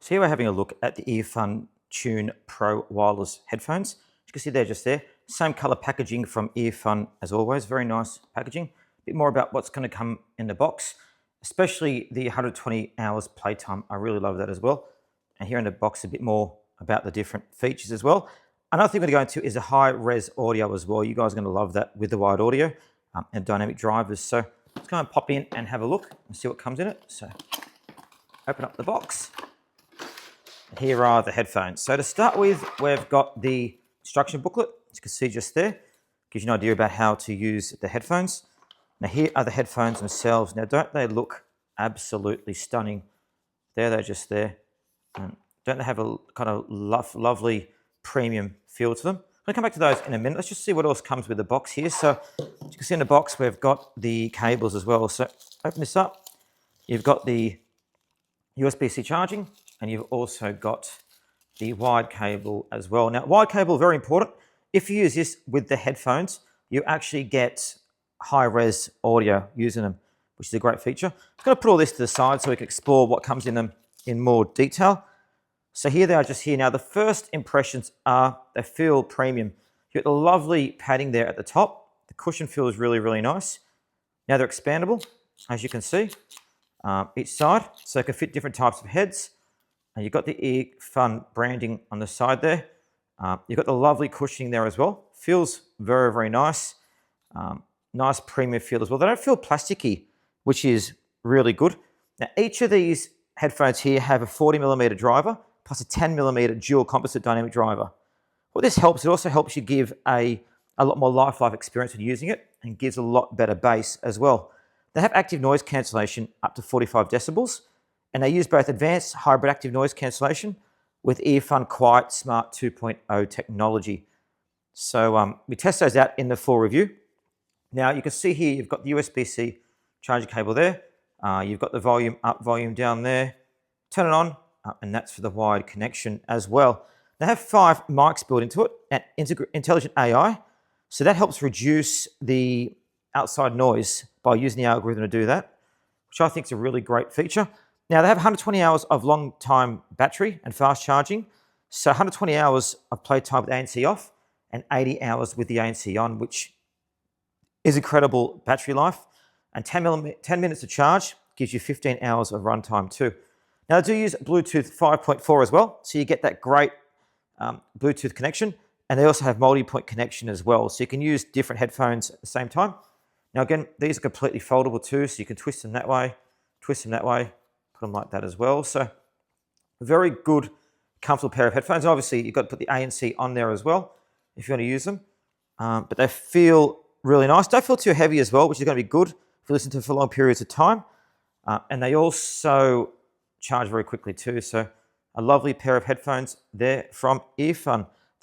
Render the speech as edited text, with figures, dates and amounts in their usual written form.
So here we're having a look at the EarFun Tune Pro wireless headphones. As you can see they're just there. Same color packaging from EarFun as always. Very nice packaging. A bit more about what's going to come in the box, especially the 120 hours playtime. I really love that as well. And here in the box a bit more about the different features as well. Another thing we're going to go into is a high-res audio as well. You guys are going to love that with the wired audio and dynamic drivers. So let's go and pop in and have a look and see what comes in it. So open up the box. Here are the headphones. So to start with, we've got the instruction booklet, as you can see just there. Gives you an idea about how to use the headphones. Now here are the headphones themselves. Now don't they look absolutely stunning? There they're just there. And don't they have a kind of lovely premium feel to them? I'll come back to those in a minute. Let's just see what else comes with the box here. So as you can see in the box, we've got the cables as well. So open this up. You've got the USB-C charging, and you've also got the wired cable as well. Now, wired cable, very important. If you use this with the headphones, you actually get high-res audio using them, which is a great feature. I'm going to put all this to the side so we can explore what comes in them in more detail. So here they are just here. Now, the first impressions are they feel premium. You've got the lovely padding there at the top. The cushion feels really, really nice. Now, they're expandable, as you can see, each side, so they can fit different types of heads. And you've got the EarFun branding on the side there. You've got the lovely cushioning there as well. Feels very, very nice. Nice premium feel as well. They don't feel plasticky, which is really good. Now, each of these headphones here have a 40mm driver plus a 10mm dual composite dynamic driver. What this helps, it also helps you give a lot more lifelike experience when using it and gives a lot better bass as well. They have active noise cancellation up to 45 decibels. And they use both advanced hybrid active noise cancellation with EarFun Quiet Smart 2.0 technology. So we test those out in the full review. Now you can see here you've got the USB-C charging cable there. You've got the volume up, volume down there. Turn it on, and that's for the wired connection as well. They have 5 mics built into it and intelligent AI. So that helps reduce the outside noise by using the algorithm to do that, which I think is a really great feature. Now, they have 120 hours of long-time battery and fast charging. So 120 hours of playtime with ANC off and 80 hours with the ANC on, which is incredible battery life. And 10 minutes to charge gives you 15 hours of runtime too. Now, they do use Bluetooth 5.4 as well, so you get that great Bluetooth connection. And they also have multi-point connection as well, so you can use different headphones at the same time. Now, again, these are completely foldable too, so you can twist them that way, twist them that way, put them like that as well. So a very good, comfortable pair of headphones. Obviously, you've got to put the ANC on there as well if you want to use them. But they feel really nice. Don't feel too heavy as well, which is going to be good if you listen to them for long periods of time. And they also charge very quickly too. So a lovely pair of headphones there from EarFun.